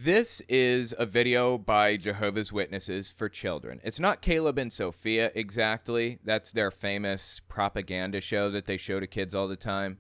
This is a video by Jehovah's Witnesses for children. It's not Caleb and Sophia exactly. That's their famous propaganda show that they show to kids all the time.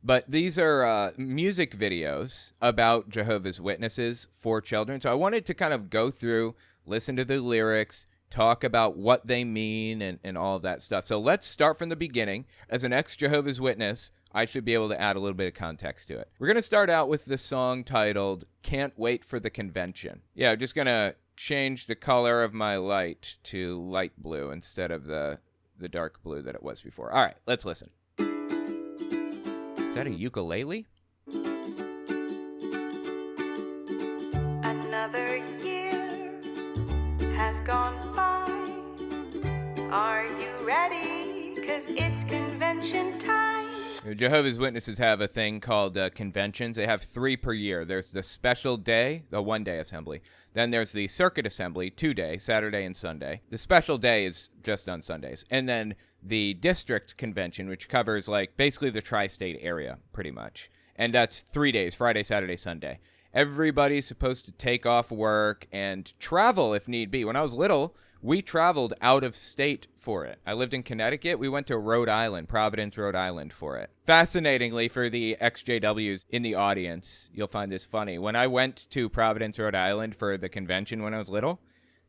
But these are music videos about Jehovah's Witnesses for children. So I wanted to kind of go through, listen to the lyrics, talk about what they mean and all of that stuff. So let's start from the beginning. As an ex-Jehovah's Witness, I should be able to add a little bit of context to it. We're going to start out with the song titled Can't Wait for the Convention. Yeah, I'm just going to change the color of my light to light blue instead of the dark blue that it was before. All right, let's listen. Is that a ukulele? Another year has gone by. Are you ready? 'Cause it's convention time. Jehovah's Witnesses have a thing called conventions. They have 3 per year. There's the special day, the one-day assembly. Then there's the circuit assembly, 2-day, Saturday and Sunday. The special day is just on Sundays. And then the district convention, which covers like basically the tri-state area, pretty much. And that's 3 days, Friday, Saturday, Sunday. Everybody's supposed to take off work and travel if need be. When I was little, we traveled out of state for it. I lived in Connecticut. We went to Rhode Island, Providence, Rhode Island for it. Fascinatingly, for the ex-JWs in the audience, you'll find this funny. When I went to Providence, Rhode Island for the convention when I was little,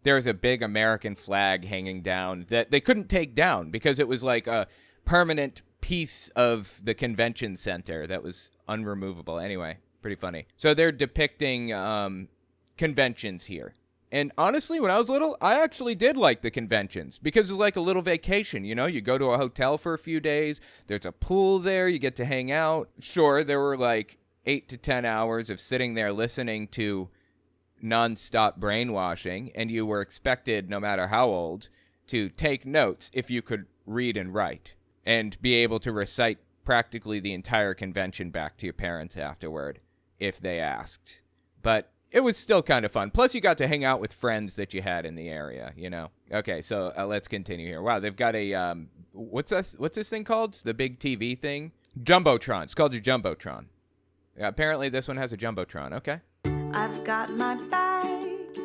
there was a big American flag hanging down that they couldn't take down because it was like a permanent piece of the convention center that was unremovable. Anyway, pretty funny. So they're depicting conventions here. And honestly, when I was little, I actually did like the conventions because it's like a little vacation, you know? You go to a hotel for a few days, there's a pool there, you get to hang out. Sure, there were like 8 to 10 hours of sitting there listening to nonstop brainwashing, and you were expected, no matter how old, to take notes if you could read and write and be able to recite practically the entire convention back to your parents afterward if they asked. But it was still kind of fun. Plus, you got to hang out with friends that you had in the area, you know? Okay, so let's continue here. Wow, they've got a, what's this thing called? The big TV thing? Jumbotron. It's called a Jumbotron. Yeah, apparently, this one has a Jumbotron. Okay. I've got my bag,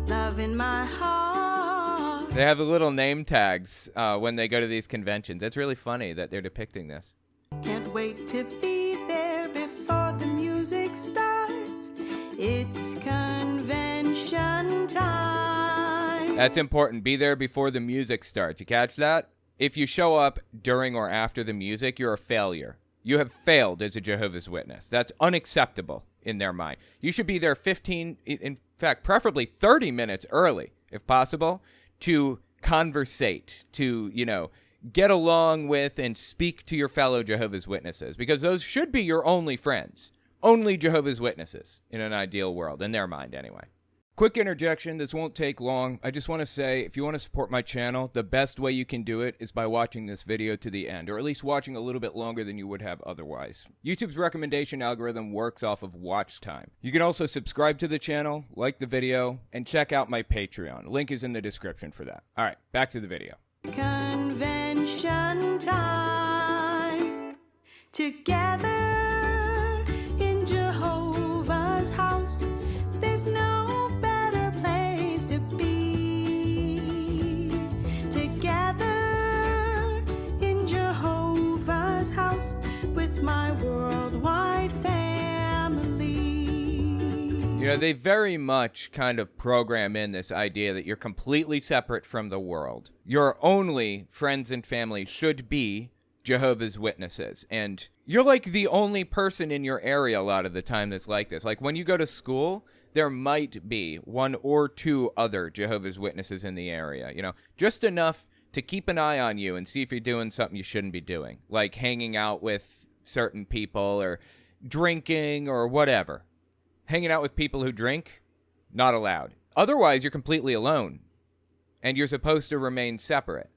love in my heart. They have the little name tags when they go to these conventions. It's really funny that they're depicting this. Can't wait to be there before the music starts. It's convention time. That's important. Be there before the music starts. You catch that? If you show up during or after the music, you're a failure. You have failed as a Jehovah's Witness. That's unacceptable in their mind. You should be there 15, in fact, preferably 30 minutes early, if possible, to conversate, to, you know, get along with and speak to your fellow Jehovah's Witnesses, because those should be your only friends. Only Jehovah's Witnesses in an ideal world, in their mind anyway. Quick interjection, this won't take long. I just want to say, if you want to support my channel, the best way you can do it is by watching this video to the end, or at least watching a little bit longer than you would have otherwise. YouTube's recommendation algorithm works off of watch time. You can also subscribe to the channel, like the video, and check out my Patreon. Link is in the description for that. All right, back to the video. Convention time. Together. Jehovah's house, there's no better place to be. Together in Jehovah's house with my worldwide family. You know, they very much kind of program in this idea that you're completely separate from the world. Your only friends and family should be Jehovah's Witnesses, and you're like the only person in your area a lot of the time that's like this. Like when you go to school, there might be 1 or 2 other Jehovah's Witnesses in the area, you know, just enough to keep an eye on you and see if you're doing something you shouldn't be doing, like hanging out with certain people or drinking or whatever. Hanging out with people who drink, not allowed. Otherwise, you're completely alone, and you're supposed to remain separate.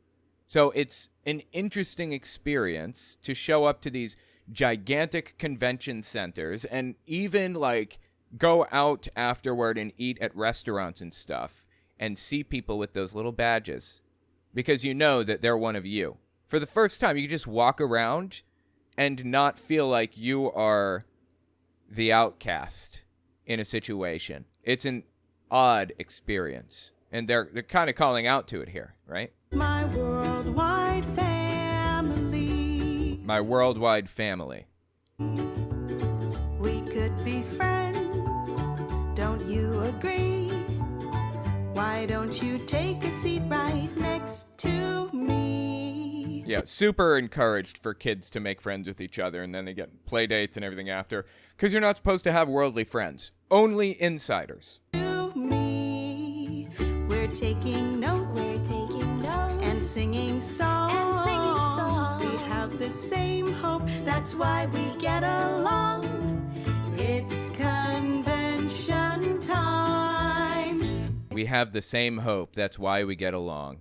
So it's an interesting experience to show up to these gigantic convention centers and even like go out afterward and eat at restaurants and stuff and see people with those little badges because you know that they're one of you. For the first time, you can just walk around and not feel like you are the outcast in a situation. It's an odd experience. And they're kind of calling out to it here, right? My worldwide family. My worldwide family. We could be friends. Don't you agree? Why don't you take a seat right next to me? Yeah, super encouraged for kids to make friends with each other, and then they get play dates and everything after. Because you're not supposed to have worldly friends. Only insiders. To me. We're taking notes. And singing songs. We have the same hope. That's why we get along. It's convention time. We have the same hope. That's why we get along.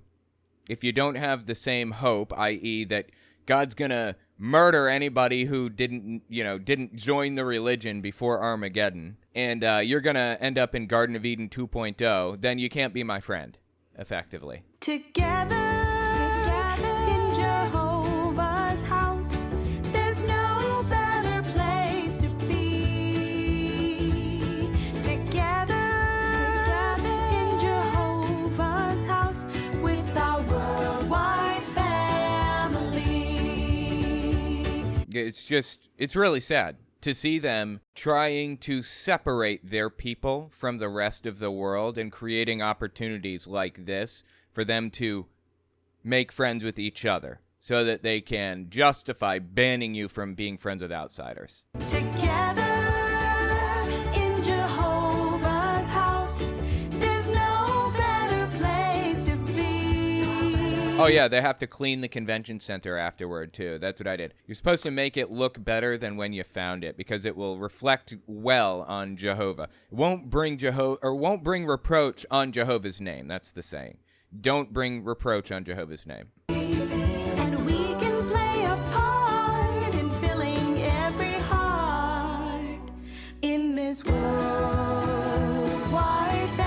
If you don't have the same hope, i.e. that God's going to murder anybody who didn't join the religion before Armageddon, and you're going to end up in Garden of Eden 2.0, then you can't be my friend, effectively. Together in Jehovah's house, there's no better place to be. Together in Jehovah's house with our worldwide family. It's really sad to see them trying to separate their people from the rest of the world and creating opportunities like this for them to make friends with each other so that they can justify banning you from being friends with outsiders. Together in Jehovah's house, there's no better place to be. Oh yeah, they have to clean the convention center afterward too. That's what I did. You're supposed to make it look better than when you found it because it will reflect well on Jehovah. It won't bring reproach on Jehovah's name. That's the saying. Don't bring reproach on Jehovah's name. And we can play a part in filling every heart in this worldwide family.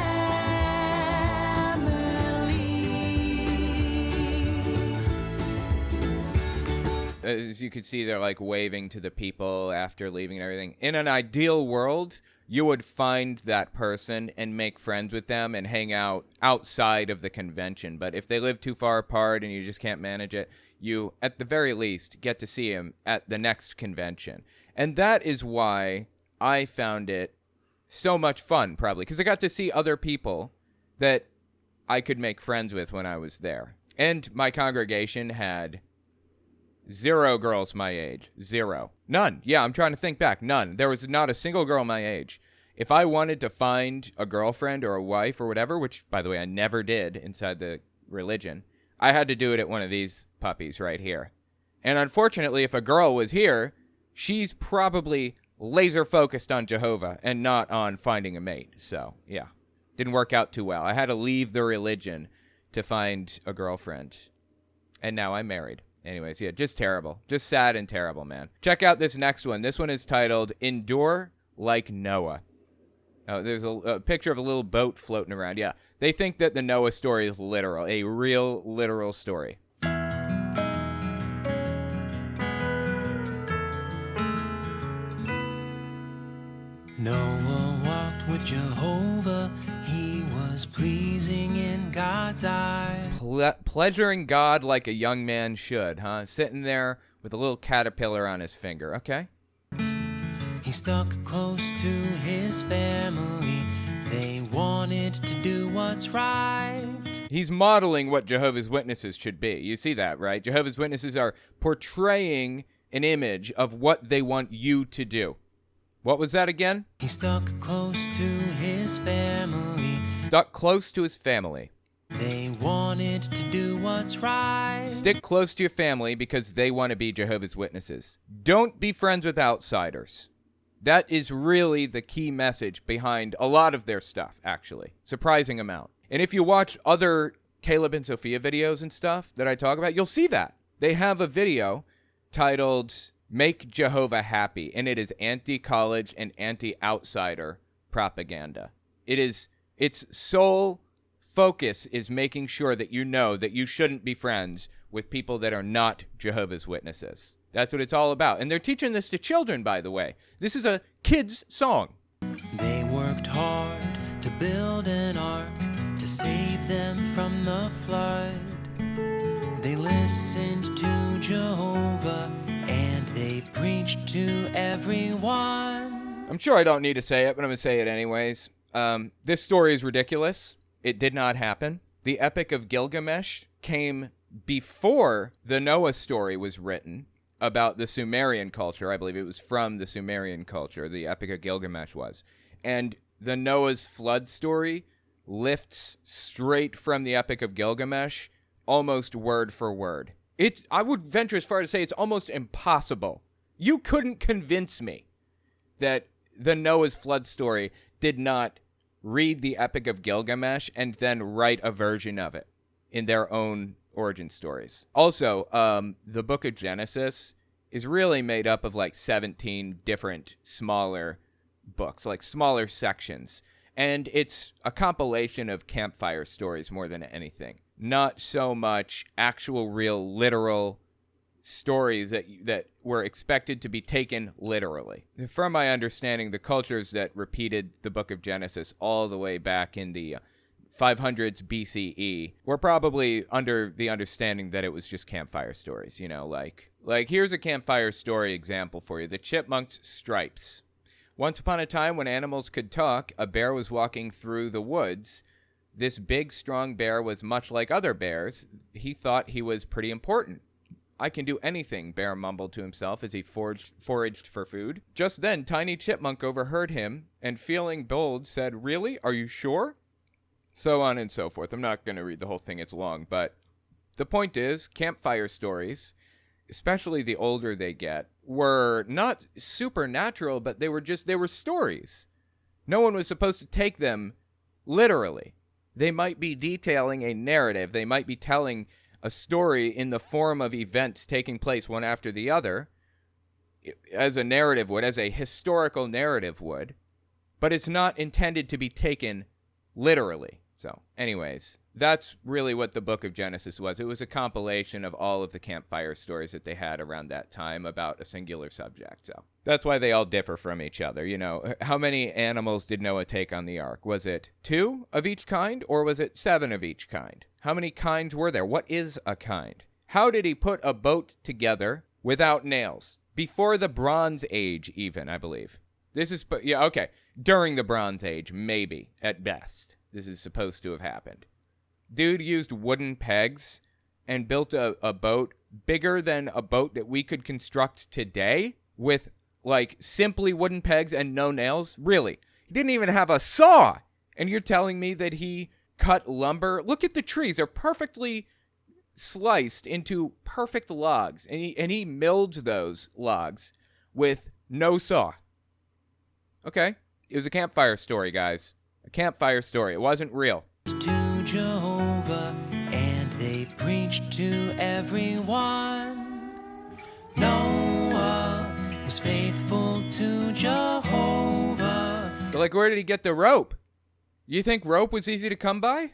As you can see, they're like waving to the people after leaving and everything. In an ideal world, you would find that person and make friends with them and hang out outside of the convention. But if they live too far apart and you just can't manage it, you, at the very least, get to see him at the next convention. And that is why I found it so much fun, probably, because I got to see other people that I could make friends with when I was there. And my congregation had 0 girls my age. 0. None. Yeah, I'm trying to think back. None. There was not a single girl my age. If I wanted to find a girlfriend or a wife or whatever, which, by the way, I never did inside the religion, I had to do it at one of these puppies right here. And unfortunately, if a girl was here, she's probably laser focused on Jehovah and not on finding a mate. So, yeah. Didn't work out too well. I had to leave the religion to find a girlfriend. And now I'm married. Anyways, yeah, just terrible. Just sad and terrible, man. Check out this next one. This one is titled, Endure Like Noah. Oh, there's a picture of a little boat floating around. Yeah, they think that the Noah story is literal, a real, literal story. Noah walked with Jehovah. He was pleasing in God's eyes. Pleasuring God like a young man should, huh? Sitting there with a little caterpillar on his finger. Okay. He stuck close to his family. They wanted to do what's right. He's modeling what Jehovah's Witnesses should be. You see that, right? Jehovah's Witnesses are portraying an image of what they want you to do. What was that again? He stuck close to his family. Stuck close to his family. They wanted to do what's right. Stick close to your family because they want to be Jehovah's Witnesses. Don't be friends with outsiders. That is really the key message behind a lot of their stuff, actually. Surprising amount. And if you watch other Caleb and Sophia videos and stuff that I talk about, you'll see that. They have a video titled Make Jehovah Happy, and it is anti-college and anti-outsider propaganda. Its sole focus is making sure that you know that you shouldn't be friends with people that are not Jehovah's Witnesses. That's what it's all about. And they're teaching this to children, by the way. This is a kid's song. They worked hard build an ark to save them from the flood. They listened to Jehovah and they preached to everyone. I'm sure I don't need to say it, but I'm going to say it anyways. This story is ridiculous. It did not happen. The Epic of Gilgamesh came before the Noah story was written about the Sumerian culture. I believe it was from the Sumerian culture, the Epic of Gilgamesh was. And the Noah's flood story lifts straight from the Epic of Gilgamesh, almost word for word. I would venture as far as to say it's almost impossible. You couldn't convince me that the Noah's flood story did not read the Epic of Gilgamesh and then write a version of it in their own origin stories. Also, the book of Genesis is really made up of like 17 different smaller books, like smaller sections. And it's a compilation of campfire stories more than anything. Not so much actual, real, literal stories that were expected to be taken literally. From my understanding, the cultures that repeated the book of Genesis all the way back in the 500s BCE were probably under the understanding that it was just campfire stories, you know, like here's a campfire story example for you. The chipmunk's stripes. Once upon a time when animals could talk, a bear was walking through the woods. This big, strong bear was much like other bears. He thought he was pretty important. I can do anything, Bear mumbled to himself as he foraged for food. Just then, Tiny Chipmunk overheard him, and feeling bold, said, "Really? Are you sure?" So on and so forth. I'm not going to read the whole thing, it's long, but the point is, campfire stories, especially the older they get, were not supernatural, but they were stories. No one was supposed to take them literally. They might be detailing a narrative. They might be telling a story in the form of events taking place one after the other, as a narrative would, as a historical narrative would, but it's not intended to be taken literally. So, anyways, that's really what the book of Genesis was. It was a compilation of all of the campfire stories that they had around that time about a singular subject. So, that's why they all differ from each other. You know, how many animals did Noah take on the ark? Was it 2 of each kind, or was it 7 of each kind? How many kinds were there? What is a kind? How did he put a boat together without nails? Before the Bronze Age, even, I believe. During the Bronze Age, maybe, at best. This is supposed to have happened. Dude used wooden pegs and built a boat bigger than a boat that we could construct today with, like, simply wooden pegs and no nails? Really? He didn't even have a saw! And you're telling me that he cut lumber? Look at the trees. They're perfectly sliced into perfect logs. And he milled those logs with no saw. Okay. It was a campfire story, guys. A campfire story. It wasn't real. To Jehovah, and they preached to everyone. Noah was faithful to Jehovah. But, like, where did he get the rope? You think rope was easy to come by?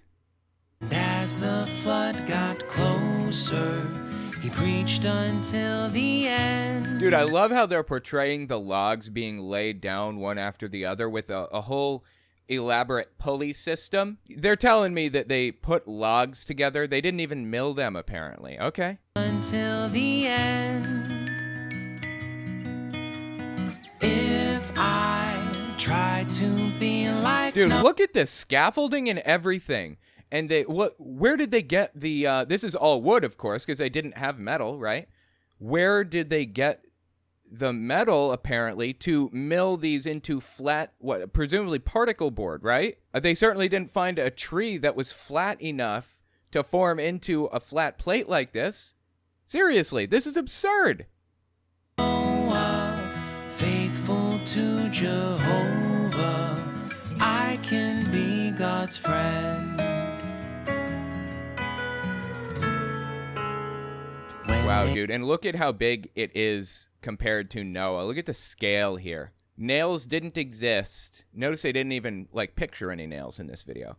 And as the flood got closer, he preached until the end. Dude, I love how they're portraying the logs being laid down one after the other with a whole elaborate pulley system. They're telling me that they put logs together. They didn't even mill them, apparently. Okay. Until the end. If I try to be like... Dude, look at this scaffolding and everything. And where did they get the, this is all wood, of course, because they didn't have metal, right? Where did they get the metal, apparently, to mill these into flat, presumably particle board, right? They certainly didn't find a tree that was flat enough to form into a flat plate like this. Seriously, this is absurd. Faithful to Jehovah, I can be God's friend. Wow, dude, and look at how big it is compared to Noah. Look at the scale here. Nails didn't exist. Notice they didn't even, like, picture any nails in this video.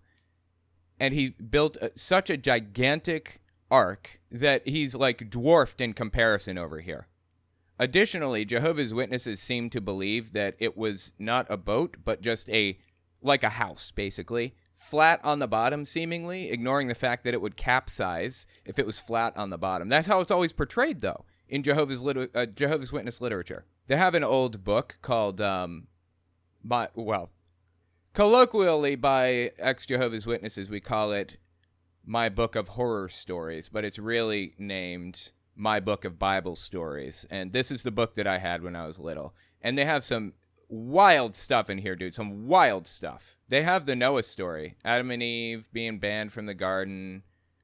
And he built such a gigantic ark that he's, like, dwarfed in comparison over here. Additionally, Jehovah's Witnesses seem to believe that it was not a boat, but just a like a house, basically. Flat on the bottom, seemingly, ignoring the fact that it would capsize if it was flat on the bottom. That's how it's always portrayed, though, in Jehovah's Witness literature. They have an old book called, colloquially by ex-Jehovah's Witnesses, we call it My Book of Horror Stories, but it's really named My Book of Bible Stories. And this is the book that I had when I was little. And they have some wild stuff in here, dude. Some wild stuff. They have the Noah story. Adam and Eve being banned from the garden.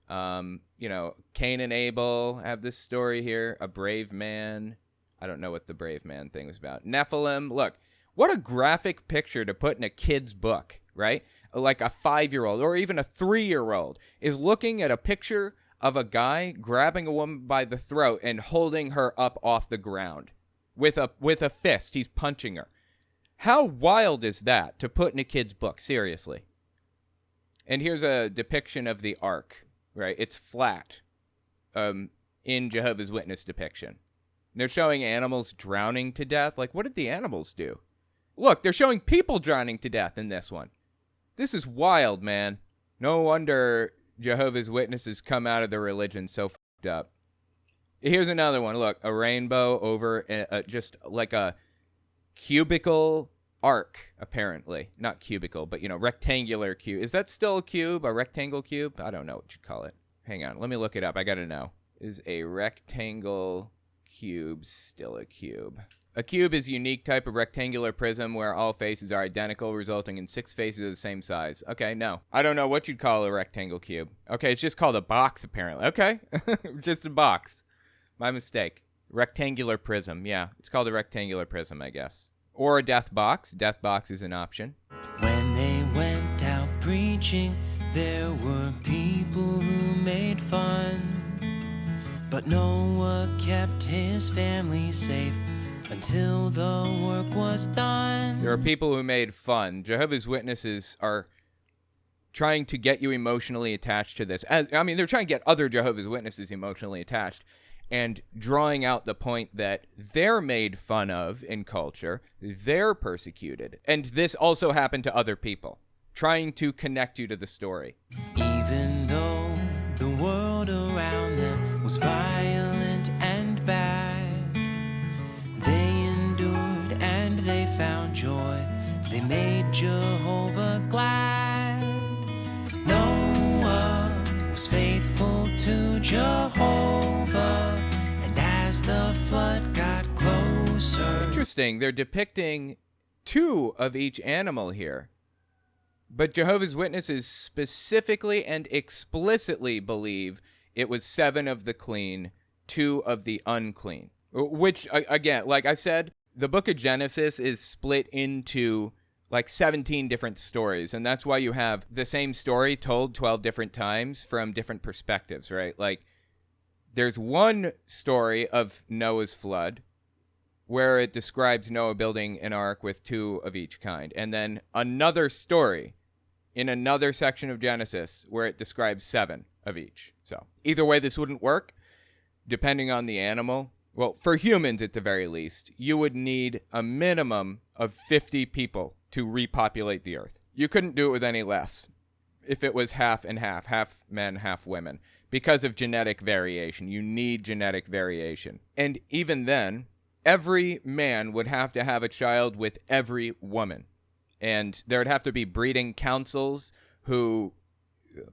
Cain and Abel have this story here. A brave man. I don't know what the brave man thing was about. Nephilim. Look, what a graphic picture to put in a kid's book, right? Like a 5-year-old or even a 3-year-old is looking at a picture of a guy grabbing a woman by the throat and holding her up off the ground with a fist. He's punching her. How wild is that to put in a kid's book? Seriously. And here's a depiction of the ark, right? It's flat in Jehovah's Witness depiction. They're showing animals drowning to death. Like, what did the animals do? Look, they're showing people drowning to death in this one. This is wild, man. No wonder Jehovah's Witnesses come out of their religion so fucked up. Here's another one. Look, a rainbow over just like a cubical arc, apparently. Not cubicle, but, rectangular cube. Is that still a cube? A rectangle cube? I don't know what you call it. Hang on. Let me look it up. I got to know. Is a rectangle cube still a cube? A cube is a unique type of rectangular prism where all faces are identical, resulting in 6 faces of the same size. Okay, no. I don't know what you'd call a rectangle cube. Okay, it's just called a box, apparently. Okay, just a box. My mistake. Rectangular prism. Yeah, it's called a rectangular prism, I guess. Or a death box. Death box is an option. When they went out preaching, there were people who made fun. But Noah kept his family safe until the work was done. There are people who made fun. Jehovah's Witnesses are trying to get you emotionally attached to this. They're trying to get other Jehovah's Witnesses emotionally attached and drawing out the point that they're made fun of in culture, they're persecuted. And this also happened to other people, trying to connect you to the story. Even though the world around them was violent and bad, they endured and they found joy. They made Jehovah glad. Noah was faithful to Jehovah, and as the flood got closer. Interesting. They're depicting 2 of each animal here. But Jehovah's Witnesses specifically and explicitly believe it was 7 of the clean, 2 of the unclean. Which, again, like I said, the book of Genesis is split into like 17 different stories. And that's why you have the same story told 12 different times from different perspectives, right? Like, there's one story of Noah's flood where it describes Noah building an ark with 2 of each kind. And then another story in another section of Genesis where it describes 7 of each. So either way, this wouldn't work, depending on the animal. Well, for humans, at the very least, you would need a minimum of 50 people to repopulate the earth. You couldn't do it with any less if it was half and half men, half women. Because of genetic variation, you need genetic variation. And even then, every man would have to have a child with every woman. And there would have to be breeding councils who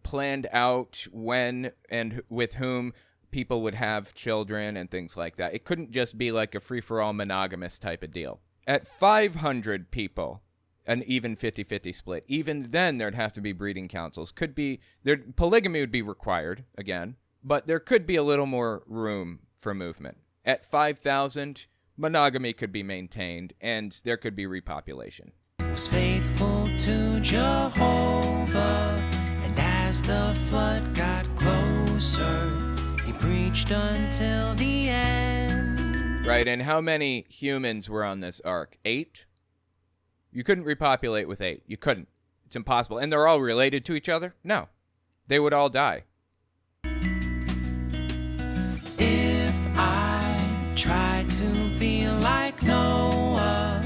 planned out when and with whom people would have children and things like that. It couldn't just be like a free-for-all monogamous type of deal. At 500 people, an even 50-50 split, even then there'd have to be breeding councils. Polygamy would be required, again, but there could be a little more room for movement. At 5,000, monogamy could be maintained, and there could be repopulation. Was faithful to Jehovah, and as the flood got closer, he preached until the end. Right, and how many humans were on this ark? 8? You couldn't repopulate with 8. You couldn't. It's impossible. And they're all related to each other? No. They would all die. If I try to be like Noah,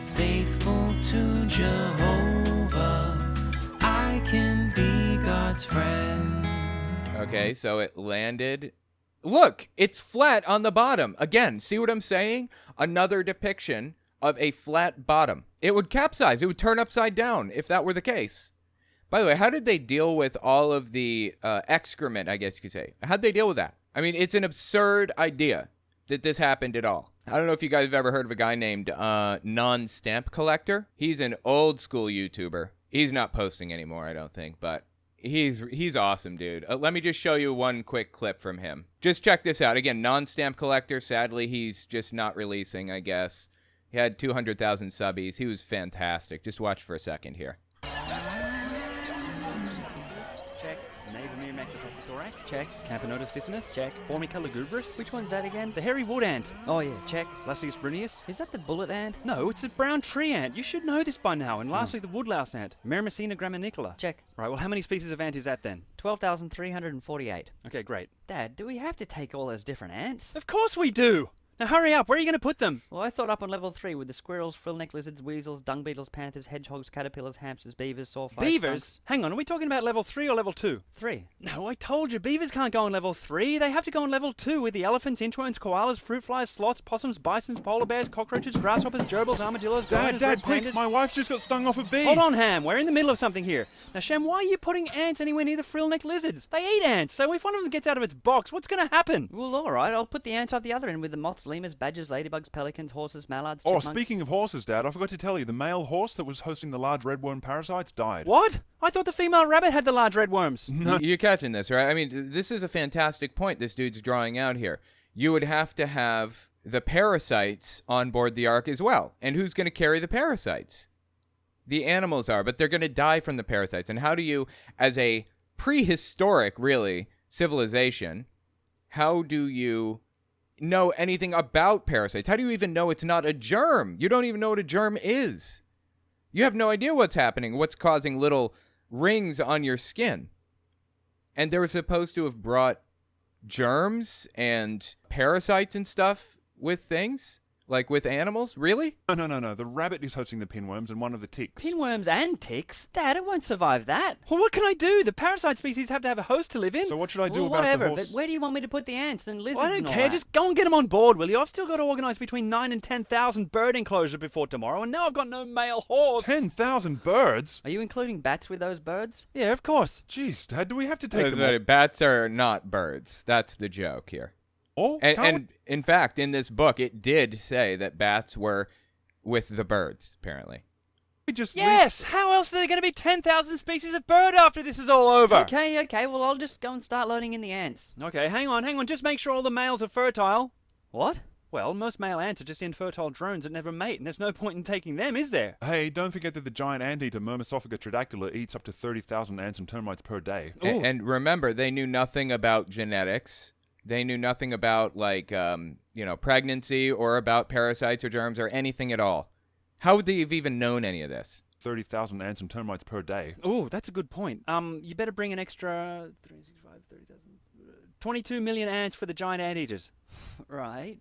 faithful to Jehovah, God's friend. Okay, so it landed. Look, it's flat on the bottom. Again, see what I'm saying? Another depiction of a flat bottom. It would capsize. It would turn upside down if that were the case. By the way, how did they deal with all of the excrement, I guess you could say? How'd they deal with that? I mean, it's an absurd idea that this happened at all. I don't know if you guys have ever heard of a guy named Non-Stamp Collector. He's an old school YouTuber. He's not posting anymore, I don't think, but he's awesome, dude. Let me just show you one quick clip from him. Just check this out. Again, Non-Stamp Collector. Sadly, he's just not releasing, I guess. He had 200,000 subbies. He was fantastic. Just watch for a second here. Check. Navimer maxipacithorax. Check. Camponotus vicinus. Check. Formica lugubrious. Which one's that again? The hairy wood ant. Oh yeah, check. Lasius brunnius. Is that the bullet ant? No, it's a brown tree ant. You should know this by now. And lastly, the woodlouse ant. Myrmecina graminicola. Check. Right, well, how many species of ant is that then? 12,348. Okay, great. Dad, do we have to take all those different ants? Of course we do! Now hurry up, where are you going to put them? Well, I thought up on level 3 with the squirrels, frillneck lizards, weasels, dung beetles, panthers, hedgehogs, caterpillars, hamsters, beavers, sawflies, Beavers? skunks. Hang on, are we talking about level 3 or level 2? 3. No, I told you, beavers can't go on level 3. They have to go on level 2 with the elephants, introverts, koalas, fruit flies, sloths, possums, bisons, polar bears, cockroaches, grasshoppers, gerbils, armadillos, goannas, red quick! pandas. My wife just got stung off a bee! Hold on, Ham. We're in the middle of something here. Now, Shem, why are you putting ants anywhere near the frillneck lizards? They eat ants, so if one of them gets out of its box, what's going to happen? Well, alright, I'll put the ants up the other end with the moths, lemurs, badgers, ladybugs, pelicans, horses, mallards, Oh, chipmunks. speaking of horses, Dad, I forgot to tell you, the male horse that was hosting the large redworm parasites died. What? I thought the female rabbit had the large red worms. You're catching this, right? I mean, this is a fantastic point this dude's drawing out here. You would have to have the parasites on board the ark as well. And who's going to carry the parasites? The animals are, but they're going to die from the parasites. And how do you, as a prehistoric, really, civilization, how do you know anything about parasites? How do you even know it's not a germ? You don't even know what a germ is. You have no idea what's happening, what's causing little rings on your skin. And they were supposed to have brought germs and parasites and stuff with things? Like with animals? Really? No. The rabbit is hosting the pinworms and one of the ticks. Pinworms and ticks? Dad, it won't survive that. Well, what can I do? The parasite species have to have a host to live in. So what should I do Well, about whatever, the horse? but where do you want me to put the ants and lizards Well, I don't and all care. that? Just go and get them on board, will you? I've still got to organise between 9 and 10,000 bird enclosures before tomorrow, and now I've got no male horse. 10,000 birds? Are you including bats with those birds? Yeah, of course. Jeez, Dad, do we have to take them all? Bats are not birds. That's the joke here. Oh, And in fact, in this book, it did say that bats were with the birds, apparently. we just Yes! How else are there going to be 10,000 species of bird after this is all over? Okay, well, I'll just go and start loading in the ants. Okay, hang on. Just make sure all the males are fertile. What? Well, most male ants are just infertile drones that never mate, and there's no point in taking them, is there? Hey, don't forget that the giant anteater Myrmesophaga tridactyla eats up to 30,000 ants and termites per day. And remember, they knew nothing about genetics. They knew nothing about, pregnancy or about parasites or germs or anything at all. How would they have even known any of this? 30,000 ants and termites per day. Oh, that's a good point. You better bring an extra 22 million ants for the giant anteaters. Right.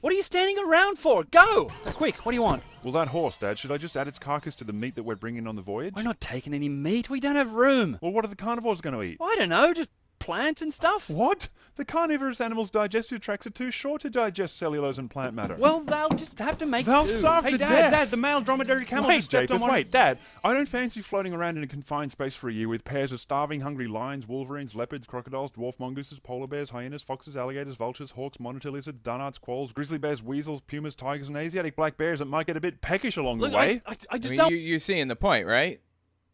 What are you standing around for? Go! Quick, what do you want? Well, that horse, Dad, should I just add its carcass to the meat that we're bringing on the voyage? We're not taking any meat. We don't have room. Well, what are the carnivores going to eat? I don't know, just plants and stuff. What? The carnivorous animals' digestive tracts are too short to digest cellulose and plant matter. Well, they'll just have to make They'll do. starve Hey, to Dad, death. the male dromedary camel Wait, just stepped on Japeth, one. wait, Dad. I don't fancy floating around in a confined space for a year with pairs of starving, hungry lions, wolverines, leopards, crocodiles, dwarf mongooses, polar bears, hyenas, foxes, alligators, vultures, hawks, monitor lizards, dunards, quolls, grizzly bears, weasels, pumas, tigers, and Asiatic black bears that might get a bit peckish along Look, the way. I just I mean, don't... you're seeing the point, right?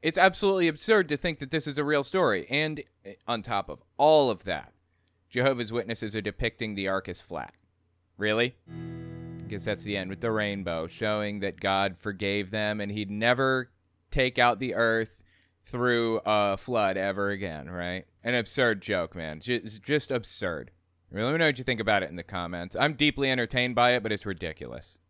It's absolutely absurd to think that this is a real story. And on top of all of that, Jehovah's Witnesses are depicting the ark as flat. Really? I guess that's the end with the rainbow, showing that God forgave them and he'd never take out the earth through a flood ever again, right? An absurd joke, man. Just absurd. Let me know what you think about it in the comments. I'm deeply entertained by it, but it's ridiculous.